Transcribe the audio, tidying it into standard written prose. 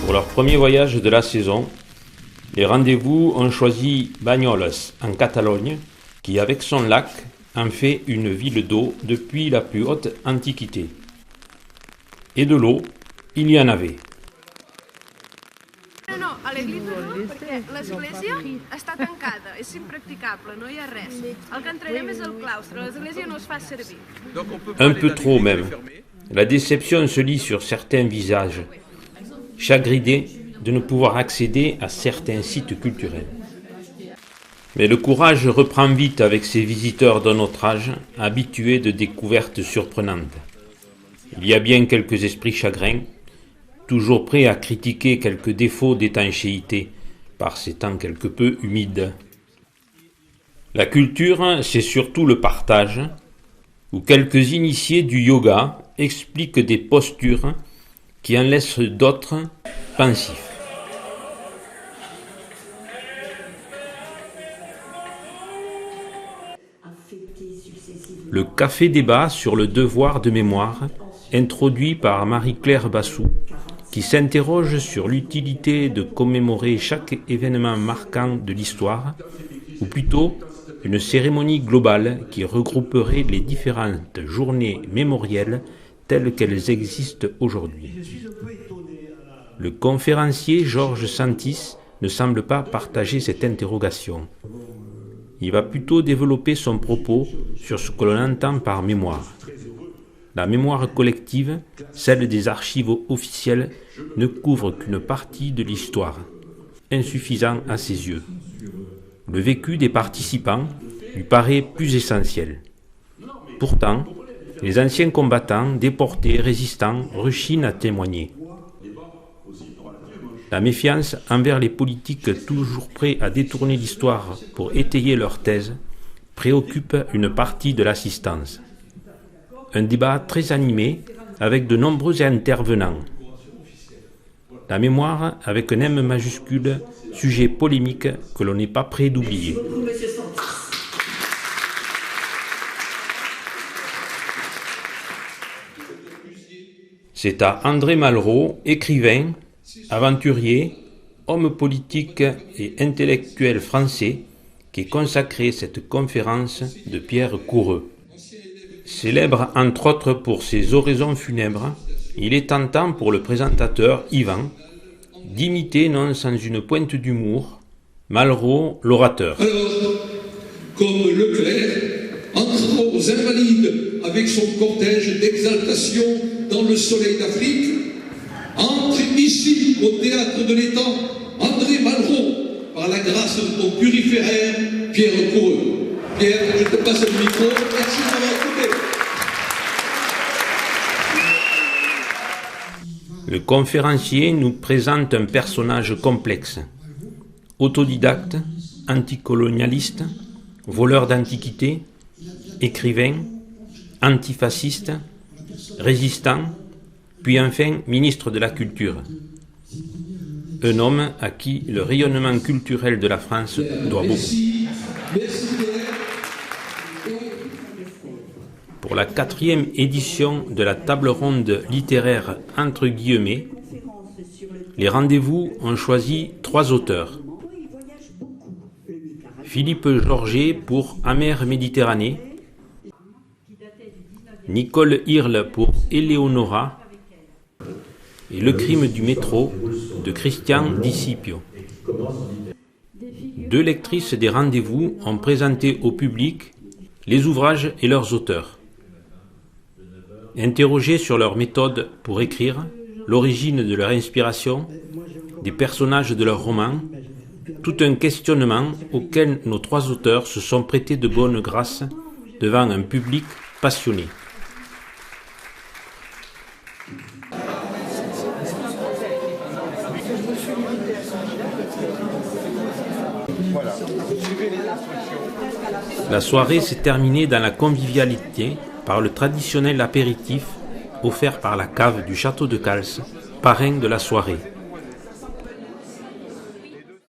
Pour leur premier voyage de la saison, les rendez-vous ont choisi Banyoles, en Catalogne, qui, avec son lac, en fait une ville d'eau depuis la plus haute antiquité. Et de l'eau, il y en avait. No, a l'église no, perquè l'església està tancada, és impracticable, no hi ha res. El que entrarem és el claustre, l'església no es fa servir. Un peu trop même. La déception se lit sur certains visages, chagrinés de ne pouvoir accéder à certains sites culturels. Mais le courage reprend vite avec ces visiteurs d'un autre âge, habitués de découvertes surprenantes. Il y a bien quelques esprits chagrins, toujours prêts à critiquer quelques défauts d'étanchéité, par ces temps quelque peu humides. La culture, c'est surtout le partage, où quelques initiés du yoga expliquent des postures qui en laissent d'autres pensifs. Le café-débat sur le devoir de mémoire, introduit par Marie-Claire Bassou, qui s'interroge sur l'utilité de commémorer chaque événement marquant de l'histoire, ou plutôt une cérémonie globale qui regrouperait les différentes journées mémorielles telles qu'elles existent aujourd'hui. Le conférencier Georges Santis ne semble pas partager cette interrogation. Il va plutôt développer son propos sur ce que l'on entend par mémoire. La mémoire collective, celle des archives officielles, ne couvre qu'une partie de l'histoire, insuffisant à ses yeux. Le vécu des participants lui paraît plus essentiel. Pourtant, les anciens combattants, déportés, résistants, rechignent à témoigner. La méfiance envers les politiques toujours prêts à détourner l'histoire pour étayer leur thèse préoccupe une partie de l'assistance. Un débat très animé avec de nombreux intervenants. La mémoire avec un M majuscule, sujet polémique que l'on n'est pas prêt d'oublier. C'est à André Malraux, écrivain, aventurier, homme politique et intellectuel français, qu'est consacrée cette conférence de Pierre Coureux. Célèbre entre autres pour ses oraisons funèbres, il est tentant pour le présentateur Yvan d'imiter, non sans une pointe d'humour, Malraux, l'orateur. Alors, comme Leclerc entre aux Invalides avec son cortège d'exaltation dans le soleil d'Afrique, entre ici au théâtre de l'étang André Malraux par la grâce de ton puriféraire Pierre Coureux. Pierre, je te passe le micro. Merci de m'avoir écouté. Le conférencier nous présente un personnage complexe, autodidacte, anticolonialiste, voleur d'antiquité, écrivain, antifasciste, résistant, puis enfin ministre de la Culture. Un homme à qui le rayonnement culturel de la France doit beaucoup. Pour la 4e édition de la table ronde littéraire entre guillemets, les rendez-vous ont choisi 3 auteurs. Philippe Georget pour Amère Méditerranée, Nicole Hirle pour Éléonora et Le crime du métro de Christian Di Scipio. 2 lectrices des rendez-vous ont présenté au public les ouvrages et leurs auteurs. Interrogés sur leur méthode pour écrire, l'origine de leur inspiration, des personnages de leurs romans, tout un questionnement auquel nos 3 auteurs se sont prêtés de bonne grâce devant un public passionné. La soirée s'est terminée dans la convivialité par le traditionnel apéritif offert par la cave du château de Cals, parrain de la soirée.